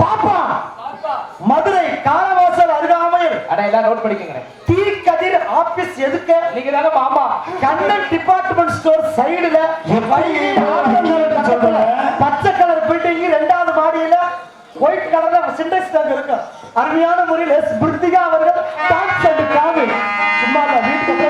பாப்பா மதுரை காலவாசல் அருகாமையில் எல்லாம் நோட் பண்ணிக்கங்க. டீ கதிர் ஆபீஸ் எதுக்க நீங்க தாங்க மாமா. கண்ணன் டிபார்ட்மெண்ட் ஸ்டோர் சைடுல பச்சை கலர் பில்டிங் 2வது மாடியில ஒயிட் கலர்ல சிண்டெக்ஸ் டேங்க் இருக்கு. அருமையான முறையில் ஸ்மிருதிகா அவர்கள் டான்ஸ் அண்ட் காமெடி சும்மா வீட்டுக்கு